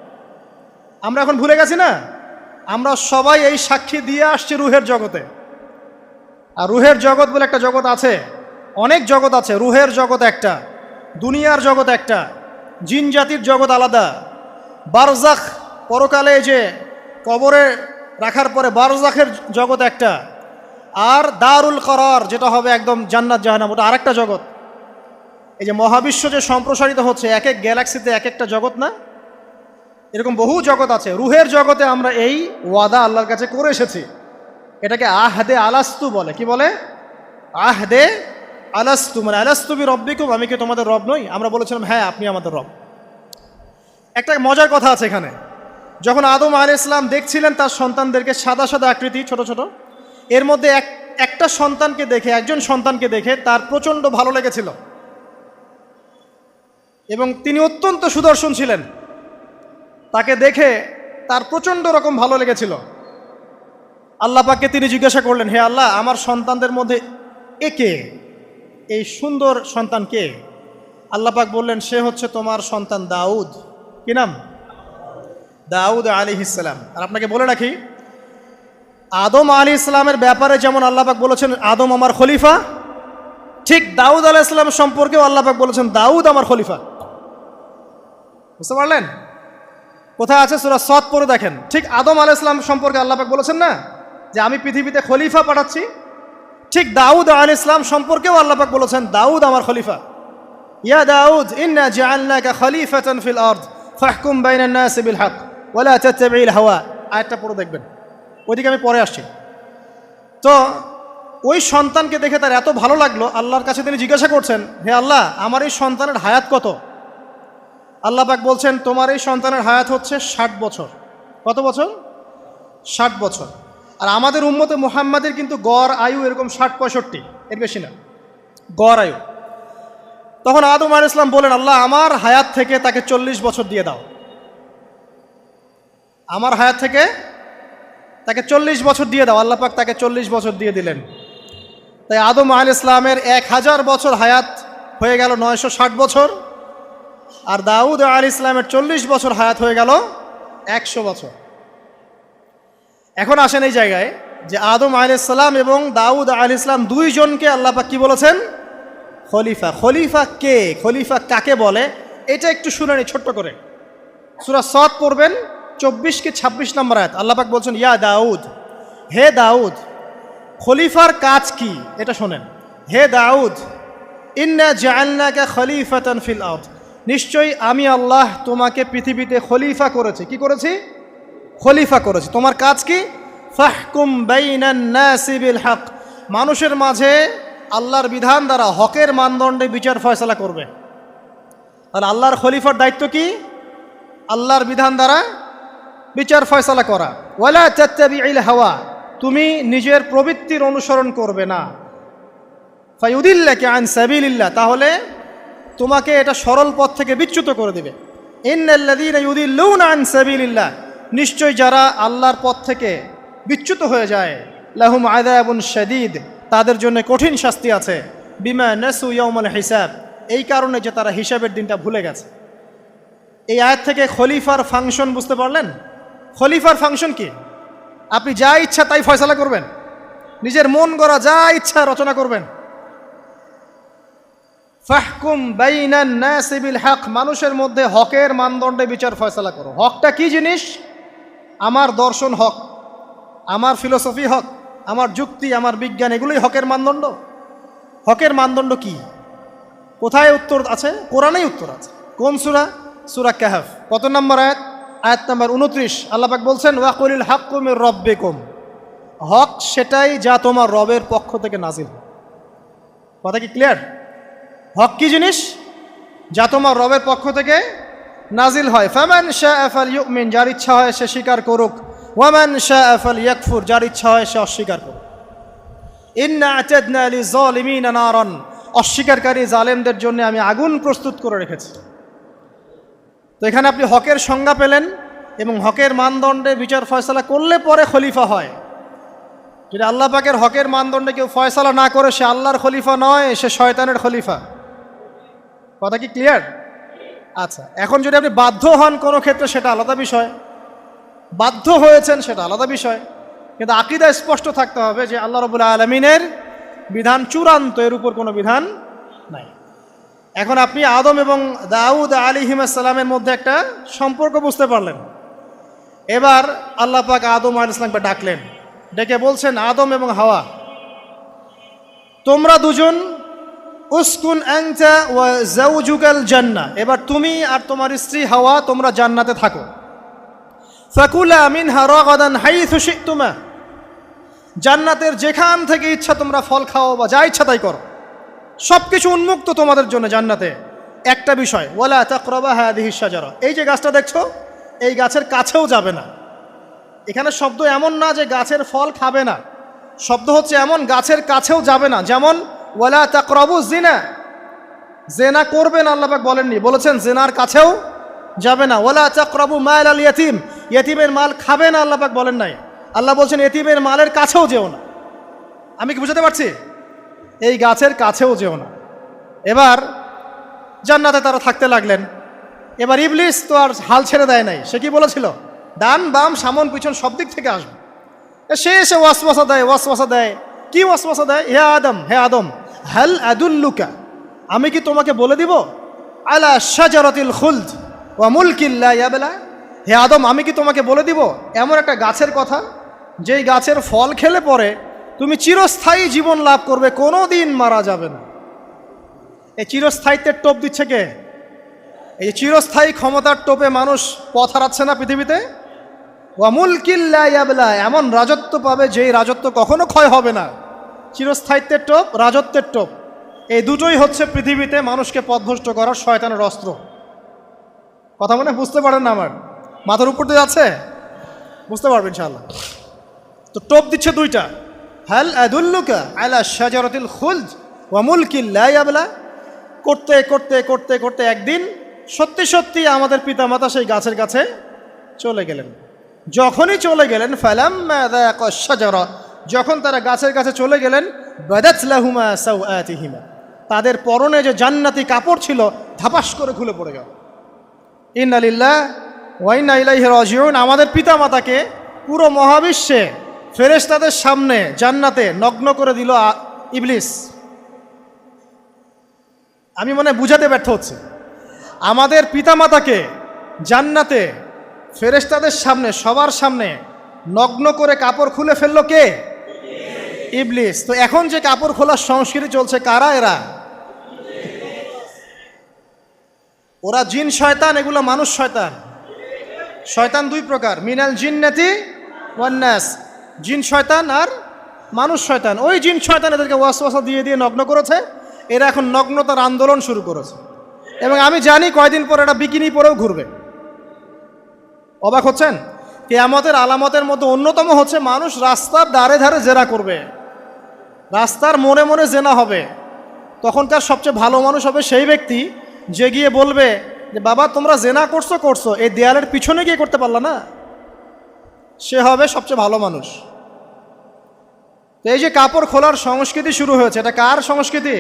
আমরা এখন ভুলে গেছি না? আমরা সবাই এই সাক্ষী দিয়ে আসছি রুহের জগতে। আর রুহের জগৎ বলে একটা জগৎ আছে, অনেক জগৎ আছে। রুহের জগৎ একটা, দুনিয়ার জগৎ একটা, জিন জাতির জগৎ আলাদা, বারজাখ পরকালে যে কবরে রাখার পরে বারজাখের জগৎ একটা, আর দারুল করার যেটা হবে একদম জান্নাত জাহান্নাম, ওটা আরেকটা জগৎ। এই যে মহাবিশ্ব যে সম্প্রসারিত হচ্ছে, এক এক গ্যালাক্সিতে এক একটা জগৎ না, এরকম বহু জগৎ আছে। রুহের জগতে আমরা এই ওয়াদা আল্লাহর কাছে করে এসেছি। এটাকে আহদে আলাস্তু বলে। কি বলে? আহদে আলাস্তু, মানে আলাস্তু বি রব্বিকুম, আমি কি তোমাদের রব নই? আমরা বলেছিলাম হ্যাঁ আপনি আমাদের রব। একটা মজার কথা আছে এখানে, যখন আদম আলাইহিস সালাম দেখছিলেন তার সন্তানদেরকে সাদা সাদা আকৃতি ছোট ছোট, এর মধ্যে একটা সন্তানকে দেখে, একজন সন্তানকে দেখে তার প্রচণ্ড ভালো লেগেছিল এবং তিনি অত্যন্ত সুদর্শন ছিলেন। তাকে দেখে তার প্রচণ্ড রকম ভালো লেগেছিল। আল্লাহ পাককে তিনি জিজ্ঞাসা করলেন, হে আল্লাহ, আমার সন্তানদের মধ্যে একে, এই সুন্দর সন্তান কে? আল্লাহ পাক বললেন সে হচ্ছে তোমার সন্তান দাউদ। কি নাম? দাউদ আলাইহিস সালাম। আর আপনাকে বলে রাখি, আদম আলাইহিস সালামের ব্যাপারে যেমন আল্লাহ পাক বলেছেন আদম আমার খলিফা, ঠিক দাউদ আলাইহিস সালাম সম্পর্কেও আল্লাহ পাক বলেছেন দাউদ আমার খলিফা। বুঝতে পারলেন? কোথায় আছে? সূরা সদ পড়ে দেখেন। ঠিক আদম আলাইহিস সালাম সম্পর্কে আল্লাহ পাক বলেছেন না যে আমি পৃথিবীতে খলিফা পাঠাচ্ছি, ঠিক দাউদ আলাইহিস সালাম সম্পর্কেও আল্লাহ পাক বলেছেন দাউদ আমার খলিফা। ইয়া দাউদ ইন্না জাআলনাকা খলিফাতান ফিল আরদ ফাহকুম বাইনান নাসি বিল হক ওয়া লা তাত্তাবি'ল হাওয়া। আয়াতটা পড়ে দেখবেন, ওইদিকে আমি পরে আসছি। তো ওই সন্তানকে দেখে তার এত ভালো লাগলো, আল্লাহর কাছে তিনি জিজ্ঞাসা করছেন, হে আল্লাহ আমার এই সন্তানের হায়াত কত? আল্লাহ পাক বলছেন তোমার এই সন্তানের হায়াত হচ্ছে 60 বছর। কত বছর? 60 বছর। আর আমাদের উম্মতে মুহাম্মাদের কিন্তু গড় আয়ু এরকম 60-65, এর বেশি না গড় আয়ু। তখন আদম আলাইহিস সালাম বলেন, আল্লাহ আমার হায়াত থেকে তাকে 40 বছর দিয়ে দাও, আমার হায়াত থেকে তাকে 40 বছর দিয়ে দাও। আল্লাহ পাক তাকে 40 বছর দিয়ে দিলেন। তাই আদম আলাইহিস সালামের 1000 বছর হায়াত হয়ে গেল 960 বছর, আর দাউদ আলাইহিস সালামের 40 বছর হায়াত হয়ে গেল 100 বছর। এখন আসেন এই জায়গায় যে আদম আলাইহিস সালাম এবং দাউদ আলাইহিস সালাম দুইজনকে আল্লাহ পাক কি বলেছেন? খলিফা। খলিফা কে? খলিফা কাকে বলে? এটা একটু শুনে নি ছোট্ট করে। সূরা সদ পড়বেন 24 কি 26 নম্বর আয়াত। আল্লাহ পাক বলছেন ইয়া দাউদ, হে দাউদ খলিফার কাজ কি এটা শোনেন। হে দাউদ ইন্না জাআলনাকা খলিফাতান ফিল আরদ, নিশ্চয়ই আমি আল্লাহ তোমাকে পৃথিবীতে খলিফা করেছি। কি করেছি? খলিফা করেছি। তোমার কাজ কি? ফাহকুম বাইনান নাসি বিল হক, মানুষের মাঝে আল্লাহর বিধান দ্বারা হকের মানদণ্ডে বিচার ফয়সালা করবে। তাহলে আল্লাহর খলিফার দায়িত্ব কি? আল্লাহর বিধান দ্বারা বিচার ফয়সালা করা। ওয়ালা তাত্তাবি'ল হাওয়া, তুমি নিজের প্রবৃত্তির অনুসরণ করবে না। ফায়ুদিল্লাকা আন সাবিলিল্লাহ, তাহলে তোমাকে এটা সরল পথ থেকে বিচ্যুত করে দেবে। ইন্নাল্লাযীনা ইউদিল্লুনা আন সাবিলিল্লাহ, নিশ্চয় যারা আল্লাহর পথ থেকে বিচ্যুত হয়ে যায়, লাহুম আযাবুন শাদীদ, তাদের জন্য কঠিন শাস্তি আছে। বিমা নাসু ইয়াউমাল হিসাব, এই কারণে যে তারা হিসাবের দিনটা ভুলে গেছে। এই আয়াত থেকে খলিফার ফাংশন বুঝতে পারলেন? খলিফার ফাংশন কি? আপনি যা ইচ্ছা তাই ফয়সালা করবেন, নিজের মন গড়া যা ইচ্ছা রচনা করবেন। ফাহকুম বাইনান নাসি বিল হক, মানুষের মধ্যে হকের মানদণ্ডে বিচার ফয়সালা করো। হকটা কি জিনিস? আমার দর্শন হক, আমার ফিলোসফি হক, আমার যুক্তি, আমার বিজ্ঞান, এগুলোই হকের মানদণ্ড। হকের মানদণ্ড কি? কোথায় উত্তর আছে? কোরআনেই উত্তর আছে। কোন সূরা? সূরা কাহফ। কত নম্বর আয়াত? আয়াত নম্বর 29। আল্লাহ পাক বলছেন ওয়াকুলিল হাক্কু মির রাব্বিকুম, হক সেটাই যা তোমার রবের পক্ষ থেকে নাজিল। কথা কি ক্লিয়ার? হক কি জিনিস? যা তোমার রবের পক্ষ থেকে নাজিল হয়। ফামান শাআ ফালইউমিন, যার ইচ্ছা হয় সে স্বীকার করুক। ওয়ামান শাআ ফালইয়াকফুর, যার ইচ্ছা হয় সে অস্বীকার করুক। ইন্না আ'তাদনা লিযালিমিনা নারান, অস্বীকারী জালেমদের জন্য আমি আগুন প্রস্তুত করে রেখেছি। তো এখানে আপনি হকের সংজ্ঞা পেলেন এবং হকের মানদণ্ডে বিচার ফয়সালা করলে পরে খলিফা হয়। যদি আল্লাহ পাকের হকের মানদণ্ডে কেউ ফয়সালা না করে সে আল্লাহর খলিফা নয়, সে শয়তানের খলিফা। কথা কি ক্লিয়ার? আচ্ছা, এখন যদি আপনি বাধ্য হন কোনো ক্ষেত্রে সেটা আলাদা বিষয়, বাধ্য হয়েছেন সেটা আলাদা বিষয়, কিন্তু আকীদা স্পষ্ট থাকতে হবে যে আল্লাহ রাব্বুল আলামিনের বিধান চূড়ান্ত, এর উপর কোনো বিধান নাই। এখন আপনি আদম এবং দাউদ আলাইহিস সালামের মধ্যে একটা সম্পর্ক বুঝতে পারলেন। এবার আল্লাহ পাক আদম আলাইহিস সালামকে ডাকলেন, ডেকে বলছেন আদম এবং হাওয়া, তোমরা দুজন উসকুন আনতা ওয়া যাওজুকাল জান্নাহ, এবার তুমি আর তোমার স্ত্রী হাওয়া তোমরা জান্নাতে থাকো। ফাকুলা মিনহা রাগাদান হাইথু শি'তুমা, জান্নাতের যেখান থেকে ইচ্ছা তোমরা ফল খাও বা যা ইচ্ছা তাই করো, সব কিছু উন্মুক্ত তোমাদের জন্য জান্নাতে। একটা বিষয়, ওয়ালা তাকরাবা হাযিহিশ শাজারা, এই যে গাছটা দেখছো এই গাছের কাছেও যাবে না। এখানে শব্দ এমন না যে গাছের ফল খাবে না, শব্দ হচ্ছে এমন গাছের কাছেও যাবে না। যেমন ওয়ালা তাকরাবু জিনা, জেনা করবে না আল্লাহ পাক বলেননি, বলেছেন জেনার কাছেও যাবে না। ওয়ালা তাকরাবু মাল আল ইয়াতিম, ইয়াতিমের মাল খাবে না আল্লাহ পাক বলেন নাই, আল্লাহ বলছেন ইয়াতিমের মালের কাছেও যেও না। আমি কি বুঝাতে পারছি? এই গাছের কাছেও যেও না। এবার জান্নাতে তারা থাকতে লাগলেন। এবার ইবলিস তো আর হাল ছেড়ে দেয় নাই, সে কি বলেছিল? ডান বাম সামন পিছন সব দিক থেকে আসবে। সে এসে ওয়াসওয়াসা দেয়। কি ওয়াসওয়াসা দেয়? হে আদম হাল আদুল্লুকা, আমি কি তোমাকে বলে দিব আলা শাজারাতিল খুলদ ওয়া মুলকিন লা ইয়াবলা, হে আদম, আমি কি তোমাকে বলে দিব এমন একটা গাছের কথা, যেই গাছের ফল খেলে পরে তুমি চিরস্থায়ী জীবন লাভ করবে, কোনো দিন মারা যাবে না। এই চিরস্থায়িত্বের টোপ দিচ্ছে কে? এই চিরস্থায়ী ক্ষমতার টোপে মানুষ পথ হারাচ্ছে না পৃথিবীতে। ওয়া মুলকিন লা ইয়াবলা, এমন রাজত্ব পাবে যেই রাজত্ব কখনো ক্ষয় হবে না। চিরস্থায়িত্বের টোপ, রাজত্বের টোপ, এই দুটোই হচ্ছে পৃথিবীতে মানুষকে পথভ্রষ্ট করার শয়তানের অস্ত্র। কথা মনে বুঝতে পারেন না? আমার মাথার উপর দিয়ে আছে, বুঝতে পারবেন ইনশাআল্লাহ। তো টোপ দিচ্ছে দুইটা, হাল আদুল্লুকা আলা শাজারাতিল খুলদ ওয়া মুলকিন লা ইয়াবলা। করতে করতে করতে করতে একদিন সত্যি সত্যি আমাদের পিতামাতা সেই গাছের কাছে চলে গেলেন। যখনই চলে গেলেন, ফালাম্মা যাকা শাজারা, যখন তারা গাছের কাছে চলে গেলেন, বাদাত লাহুমা সাওআতিহিমা, তাদের পরনে যে জান্নাতি কাপড় ছিল ধাপাস করে খুলে পড়ে গেল। ইন্না লিল্লাহি ওয়া ইন্না ইলাইহি রাজিউন। আমাদের পিতামাতাকে পুরো মহাবিশ্বে ফেরেশতাদের সামনে জান্নাতে নগ্ন করে দিল ইবলিস। আমি মনে বুঝাতে ব্যর্থ হচ্ছে। আমাদের পিতামাতাকে জান্নাতে ফেরেশতাদের সামনে, সবার সামনে নগ্ন করে কাপড় খুলে ফেললো কে? ইবলিস। তো এখন যে কাপড় খোলার সংস্কৃতি চলছে, কারা এরা? ওরা জিন শয়তান, এগুলো মানুষ শয়তান। শয়তান দুই প্রকার, মিনাল জিন্নাতি ওয়ান নাস, জিন শয়তান আর মানুষ শয়তান। ওই জিন শয়তান এদেরকে ওয়াসওয়াসা দিয়ে দিয়ে নগ্ন করেছে। এরা এখন নগ্নতার আন্দোলন শুরু করেছে, এবং আমি জানি কয়দিন পর এটা বিকিনি পরেও ঘুরবে। অবাক হচ্ছেন? কিয়ামতের আলামতের মধ্যে অন্যতম হচ্ছে মানুষ রাস্তার ধারে ধারে জেনা করবে, রাস্তার মনে মনে জেনা হবে। তখনকার সবচেয়ে ভালো মানুষ হবে সেই ব্যক্তি যে গিয়ে বলবে যে বাবা তোমরা জেনা করছো করছো, এই দেয়ালের পিছনে গিয়ে করতে পারলা না। সে হবে সবচেয়ে ভালো মানুষ। তো এই যে কাপড় খোলার সংস্কৃতি শুরু হয়েছে, এটা কার সংস্কৃতি?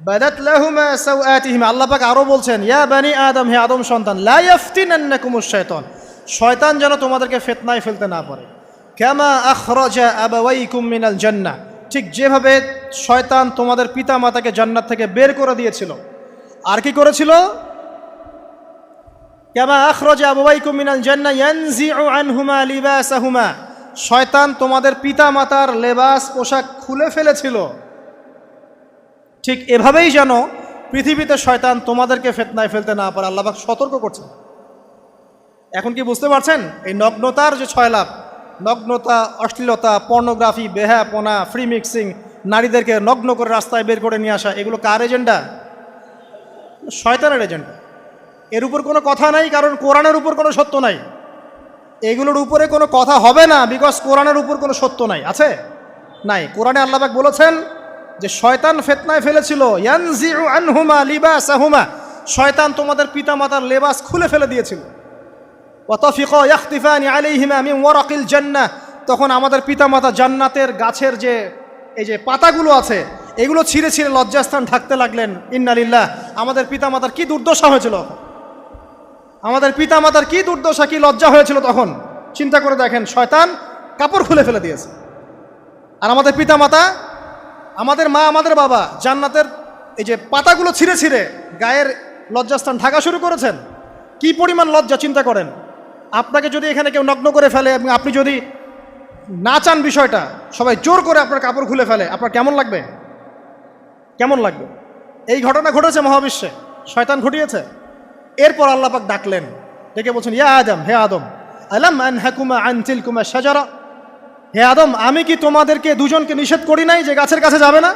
বাদাত লাহুমা সাওআতিহিমা। আল্লাহ পাক আরো বলছেন, ইয়া বানি আদম, হে আদম সন্তান, লা ইয়াফতিনান্নাকুমুশ শাইতান, শয়তান যেন তোমাদেরকে ফিতনায় ফেলতে না পারে। কামা আখরাজা আবাওয়াইকুম মিনাল জান্নাহ, ঠিক যেভাবে শয়তান তোমাদের পিতা মাতাকে জান্নাত থেকে বের করে দিয়েছিল। আর কি করেছিল? কামা আখরাজা আবাওয়াইকুম মিনাল জান্নাহ ইয়ানজিউ আনহুমা লিবাসাহুমা, শয়তান তোমাদের পিতা মাতার লেবাস পোশাক খুলে ফেলেছিল। ঠিক এভাবেই যেন পৃথিবীতে শয়তান তোমাদেরকে ফিতনায় ফেলতে না পারে, আল্লাহ পাক সতর্ক করছেন। এখন কি বুঝতে পারছেন? এই নগ্নতার যে 6 লাভ, নগ্নতা, অশ্লীলতা, পর্নোগ্রাফি, বেহায়াপনা, ফ্রি মিক্সিং, নারীদেরকে নগ্ন করে রাস্তায় বের করে নিয়ে আসা, এগুলো কার এজেন্ডা? শয়তানের এজেন্ডা। এর উপর কোনো কথা নাই, কারণ কোরআনের উপর কোনো সত্য নাই। এগুলোর উপরে কোনো কথা হবে না, বিকজ কোরআনের উপর কোনো সত্য নাই। আছে? নাই। কোরআনে আল্লাহ পাক বলেছেন যে শয়তান ফিতনায় ফেলেছিল, ইয়ানজিউ আনহুমা লিবাসাহুমা, শয়তান তোমাদের পিতামাতার লেবাস খুলে ফেলে দিয়েছিল। ওয়া তাফিকা ইয়াখতিফানি আলাইহিমা মিন ওয়ারাকিল জান্নাহ, তখন আমাদের পিতামাতা জান্নাতের গাছের যে এই যে পাতাগুলো আছে এগুলো ছিঁড়ে ছিঁড়ে লজ্জাস্থান ঢাকতে লাগলেন। ইন্না লিল্লাহ। আমাদের পিতামাতার কি দুর্দশা হয়েছিল, আমাদের পিতামাতার কি দুর্দশা, কি লজ্জা হয়েছিল তখন। চিন্তা করে দেখেন, শয়তান কাপড় খুলে ফেলে দিয়েছে। আর আমাদের পিতামাতা, আমাদের মা, আমাদের বাবা জান্নাতের এই যে পাতাগুলো ছিঁড়ে ছিঁড়ে গায়ের লজ্জাস্থান ঢাকা শুরু করেছেন। কি পরিমাণ লজ্জা চিন্তা করেন। আপনাকে যদি এখানে কেউ নগ্ন করে ফেলে এবং আপনি যদি না চান বিষয়টা, সবাই জোর করে আপনার কাপড় খুলে ফেলে, আপনার কেমন লাগবে? কেমন লাগবে? এই ঘটনা ঘটেছে মহাবিশ্বে, শয়তান ঘটিয়েছে। এরপর আল্লাহ পাক ডাকলেন, ডেকে বলছেন, ইয়া আদম, হে আদম, আলাম আনহাকুমা আন তিলকুমা শাজারা, হে আদম, আমি কি তোমাদেরকে দুজনকে নিষেধ করি নাই যে গাছের কাছে যাবে না?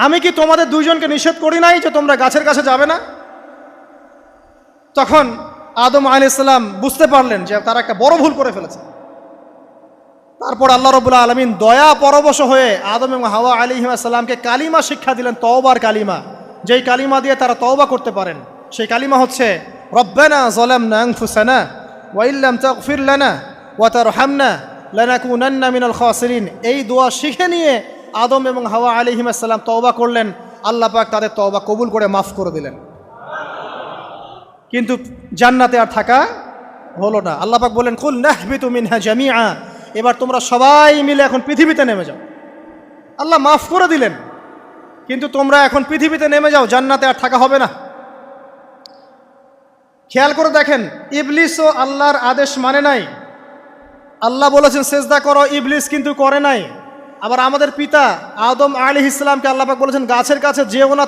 আমি কি তোমাদের দুইজনকে নিষেধ করি নাই যে তোমরা গাছের কাছে যাবে না? তখন আদম আলাইহিস সালাম বুঝতে পারলেন যে তারা একটা বড় ভুল করে ফেলেছে। তারপর আল্লাহ রাব্বুল আলামিন দয়া পরবশ হয়ে আদম এবং হাওয়া আলাইহিস সালামকে কালিমা শিক্ষা দিলেন, তওবার কালিমা, যেই কালিমা দিয়ে তারা তওবা করতে পারেন। সেই কালিমা হচ্ছে রব্বানা যালামনা আনফুসানা ওয়া ইল্লাম তাগফির লানা ওয়া তারহামনা লানাকুনান্না মিনাল খাসিরিন। এই দোয়া শিখে নিয়ে আদম এবং হাওয়া আলাইহিস সালাম তওবা করলেন। আল্লাহ পাক তাদের তওবা কবুল করে মাফ করে দিলেন। কিন্তু জান্নাতে আর থাকা হলো না। আল্লাহ পাক বলেন, কুল নাহবিতু মিনহা জামিআ, এবার তোমরা সবাই মিলে এখন পৃথিবীতে নেমে যাও। আল্লাহ মাফ করে দিলেন, কিন্তু তোমরা এখন পৃথিবীতে নেমে যাও, জান্নাতে আর থাকা হবে না। খেয়াল করে দেখেন, ইবলিসও আল্লাহর আদেশ মানে নাই। আল্লাহ বলেছেন সেজদা করো, ইবলিস কিন্তু করে নাই। আবার আমাদের পিতা আদম আলাইহিস সালামকে আল্লাহ পাক বলেছেন গাছের কাছে যেও না,